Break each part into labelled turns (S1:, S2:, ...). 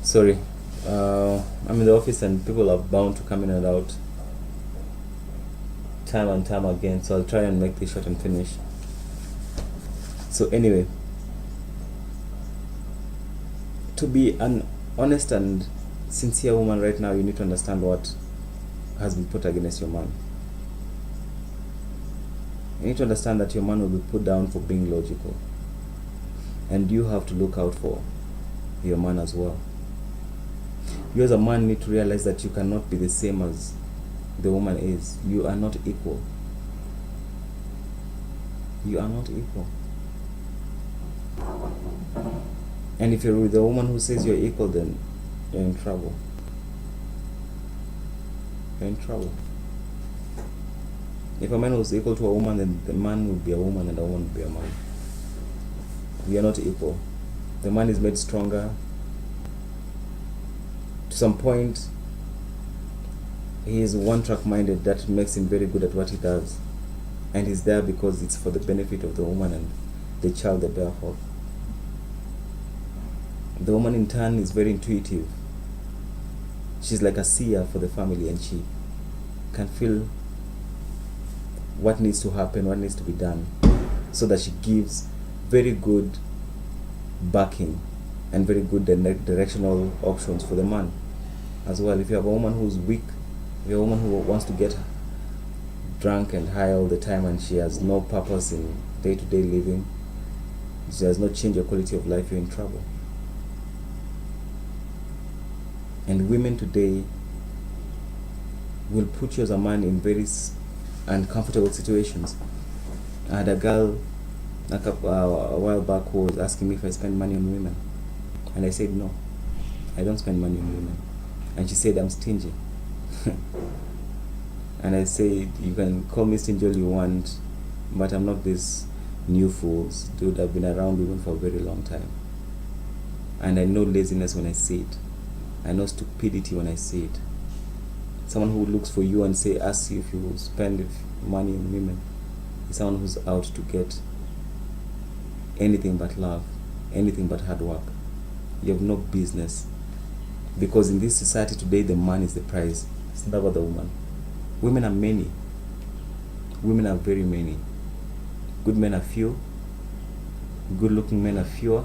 S1: Sorry, I'm in the office and people are bound to come in and out time and time again, so I'll try and make this short and finish. So anyway, to be an honest and sincere woman right now, you need to understand what has been put against your man. You need to understand that your man will be put down for being logical, and you have to look out for your man as well. You as a man need to realize that you cannot be the same as the woman is. You are not equal. You are not equal. And if you're with a woman who says you're equal, then you're in trouble. You're in trouble. If a man was equal to a woman, then the man would be a woman and a woman would be a man. We are not equal. The man is made stronger. To some point, he is one-track minded. That makes him very good at what he does. And he's there because it's for the benefit of the woman and the child they bear forth. The woman in turn is very intuitive. She's like a seer for the family, and she can feel what needs to happen, what needs to be done, so that she gives very good backing and very good directional options for the man as well. If you have a woman who's weak, if you have a woman who wants to get drunk and high all the time and she has no purpose in day-to-day living, she does not change your quality of life, you're in trouble. And women today will put you as a man in very uncomfortable situations. I had a girl a while back who was asking me if I spend money on women, and I said no, I don't spend money on women. And she said I'm stingy. And I said, you can call me stingy all you want, but I'm not this new fools. Dude, I've been around women for a very long time, and I know laziness when I see it. I know stupidity when I see it. Someone who looks for you and asks you if you will spend money on women is someone who's out to get anything but love, anything but hard work. You have no business. Because in this society today, the man is the prize. It's not about the woman. Women are many. Women are very many. Good men are few. Good looking men are fewer.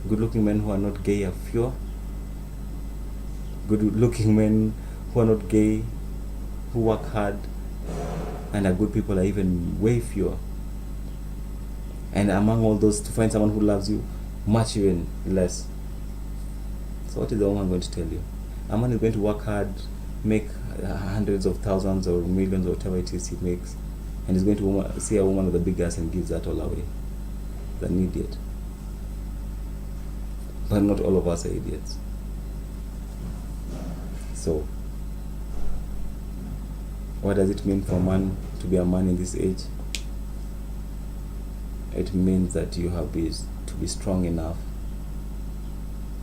S1: Good looking men who are not gay are fewer. Good looking men who are not gay, who work hard and are good people, are even way fewer. And among all those, to find someone who loves you, much even less. So what is the woman going to tell you? A man is going to work hard, make hundreds of thousands or millions or whatever it is he makes, and he's going to see a woman with a big ass and gives that all away. He's an idiot. But not all of us are idiots. So, what does it mean for a man to be a man in this age? It means that you have to be strong enough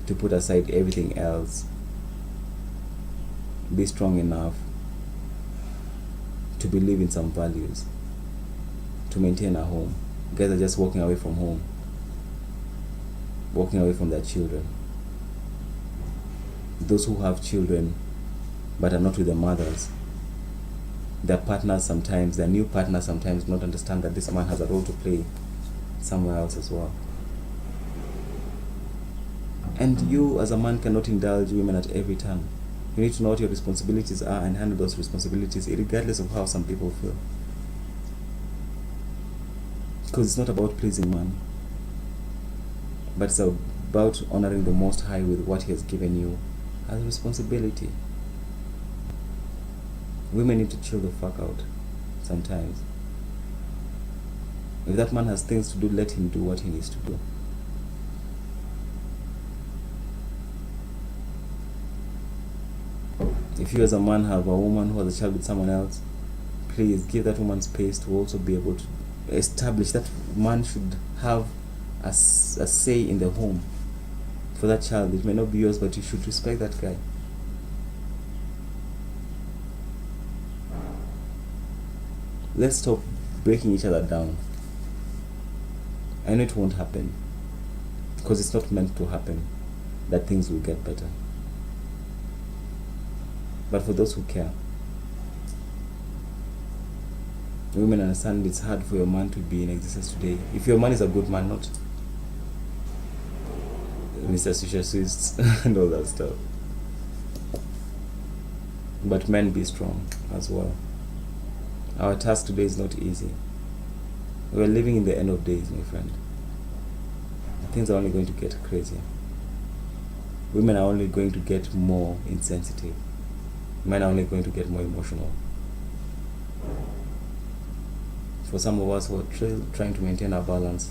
S1: to put aside everything else. Be strong enough to believe in some values, to maintain a home. Guys are just walking away from home, walking away from their children. Those who have children but are not with their mothers, their partners sometimes, their new partners sometimes do not understand that this man has a role to play somewhere else as well. And you as a man cannot indulge women at every turn. You need to know what your responsibilities are and handle those responsibilities regardless of how some people feel. Because it's not about pleasing man, but it's about honoring the Most High with what He has given you as a responsibility. Women need to chill the fuck out sometimes. If that man has things to do, let him do what he needs to do. If you as a man have a woman who has a child with someone else, please give that woman space to also be able to establish that man should have a say in the home for that child. It may not be yours, but you should respect that guy. Let's stop breaking each other down. I know it won't happen because it's not meant to happen. that things will get better. But for those who care, women understand it's hard for your man to be in existence today. If your man is a good man, not Mr. Susha Swiss and all that stuff. But men, be strong as well. Our task today is not easy. We're living in the end of days, my friend. Things are only going to get crazier. Women are only going to get more insensitive. Men are only going to get more emotional. For some of us who are trying to maintain our balance,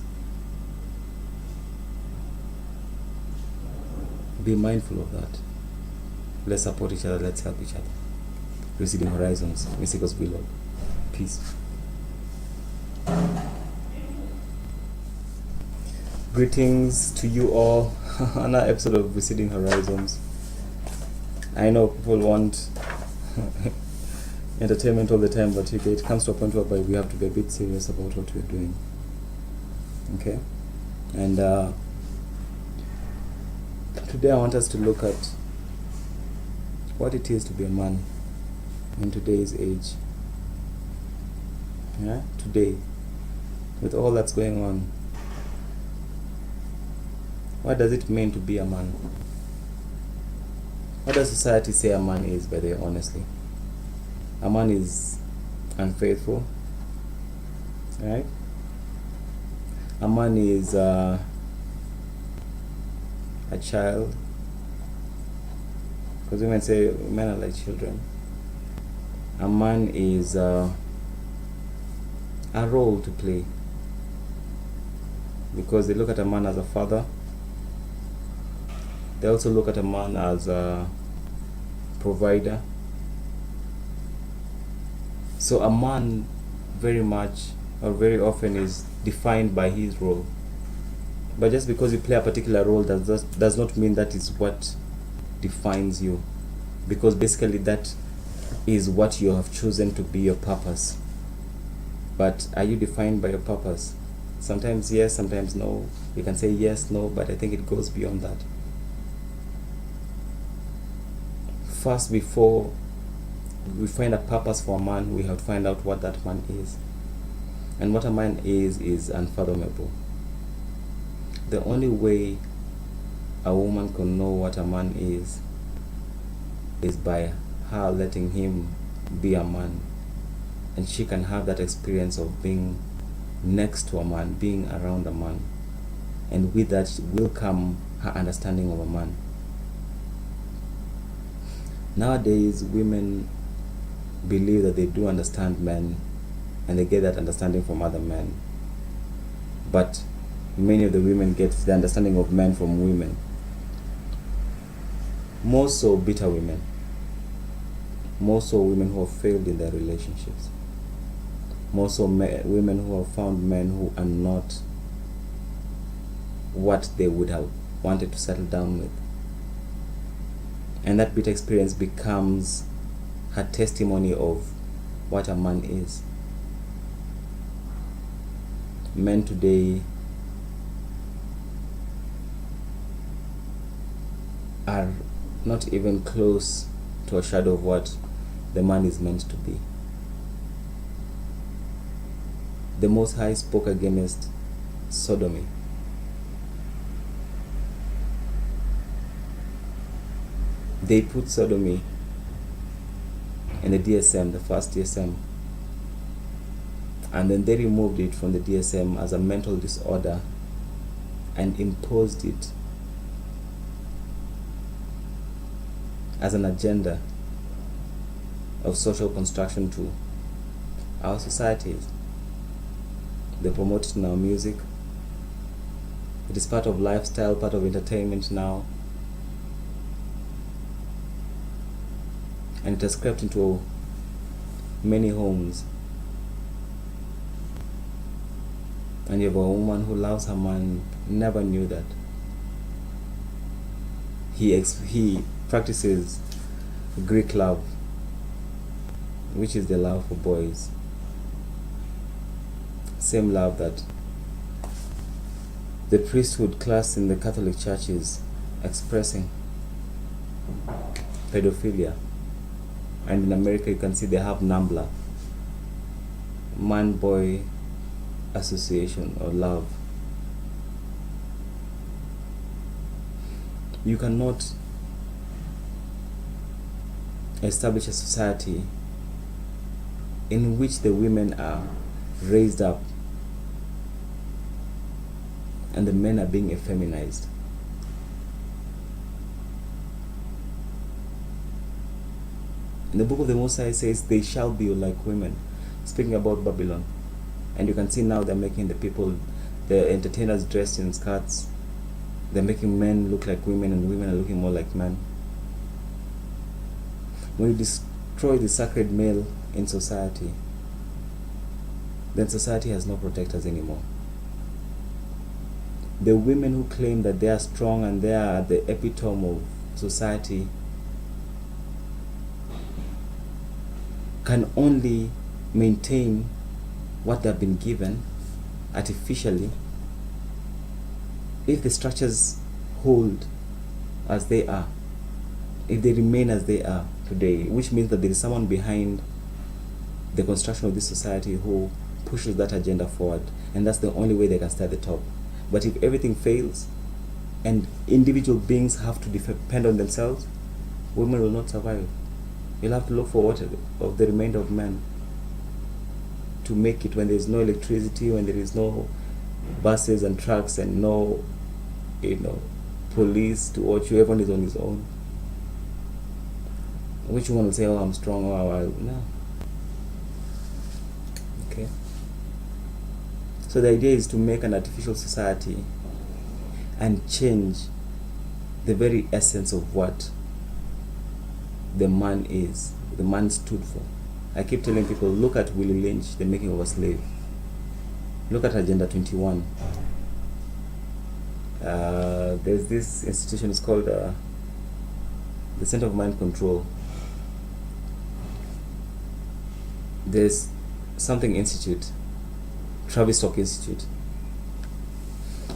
S1: be mindful of that. Let's support each other, let's help each other. Receding Horizons, Mysticals Vlog. Peace. Greetings to you all. Another episode of Receding Horizons. I know people want entertainment all the time, but it comes to a point where we have to be a bit serious about what we're doing. Okay? And today I want us to look at what it is to be a man in today's age. Yeah? Today, with all that's going on, what does it mean to be a man? What does society say a man is, by the way, honestly? A man is unfaithful, right? A man is a child, because women say men are like children. A man is a role to play, because they look at a man as a father. They also look at a man as a provider. So a man very much or very often is defined by his role. But just because you play a particular role does not mean that is what defines you. Because basically that is what you have chosen to be your purpose. But are you defined by your purpose? Sometimes yes, sometimes no. You can say yes, no, but I think it goes beyond that. First, before we find a purpose for a man, we have to find out what that man is. And what a man is unfathomable. The only way a woman can know what a man is by her letting him be a man. And she can have that experience of being next to a man, being around a man. And with that will come her understanding of a man. Nowadays, women believe that they do understand men and they get that understanding from other men. But many of the women get the understanding of men from women. More so bitter women. More so women who have failed in their relationships. More so women who have found men who are not what they would have wanted to settle down with. And that bitter experience becomes her testimony of what a man is. Men today are not even close to a shadow of what the man is meant to be. The Most High spoke against sodomy. They put sodomy in the DSM, the first DSM, and then they removed it from the DSM as a mental disorder and imposed it as an agenda of social construction to our societies. They promote it in our music. It is part of lifestyle, part of entertainment now. And it has crept into many homes. And you have a woman who loves her man, never knew that. He practices Greek love, which is the love for boys. Same love that the priesthood class in the Catholic churches expressing pedophilia. And in America, you can see they have NAMBLA, Man-Boy Association or Love. You cannot establish a society in which the women are raised up and the men are being effeminized. In the book of the Mosiah, it says they shall be like women, speaking about Babylon. And you can see now they're making the entertainers dressed in skirts. They're making men look like women and women are looking more like men. When you destroy the sacred male in society, then society has no protectors anymore. The women who claim that they are strong and they are the epitome of society can only maintain what they've been given artificially if the structures hold as they are, if they remain as they are today, which means that there is someone behind the construction of this society who pushes that agenda forward, and that's the only way they can stay at the top. But if everything fails and individual beings have to depend on themselves, women will not survive. You'll have to look for what of the remainder of men to make it when there is no electricity, when there is no buses and trucks and no, police to watch you. Everyone is on his own. Which one will say, "Oh, I'm strong"? No. Okay. So the idea is to make an artificial society and change the very essence of what the man is, the man stood for. I keep telling people, look at Willie Lynch, The Making of a Slave. Look at Agenda 21. There's this institution, it's called the Center of Mind Control. There's something institute, Tavistock Institute.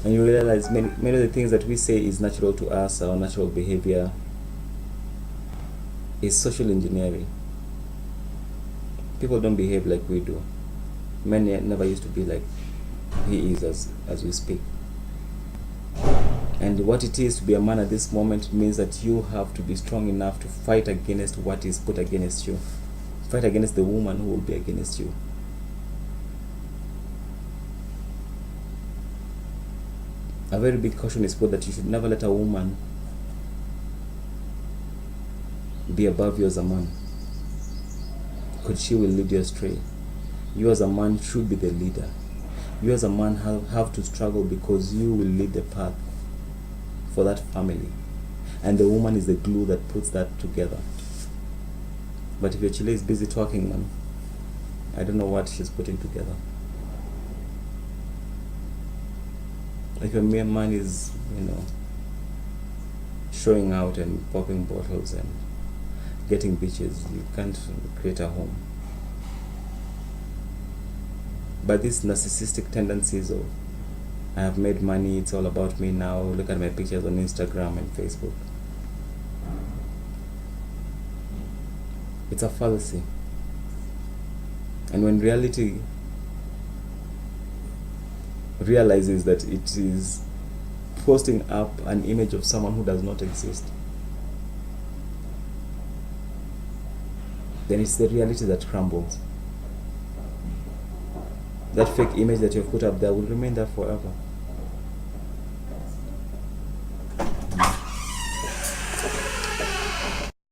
S1: And you realize many of the things that we say is natural to us, our natural behavior, is social engineering. People don't behave like we do. Men never used to be like he is as we speak. And what it is to be a man at this moment means that you have to be strong enough to fight against what is put against you. Fight against the woman who will be against you. A very big caution is put that you should never let a woman be above you as a man, because she will lead you astray. You as a man should be the leader. You as a man have to struggle because you will lead the path for that family. And the woman is the glue that puts that together. But if your chile is busy talking, man, I don't know what she's putting together. If your mere man is, showing out and popping bottles and getting bitches, you can't create a home. But these narcissistic tendencies of, I have made money, it's all about me now, look at my pictures on Instagram and Facebook. It's a fallacy. And when reality realizes that it is posting up an image of someone who does not exist, then it's the reality that crumbles. That fake image that you've put up there will remain there forever.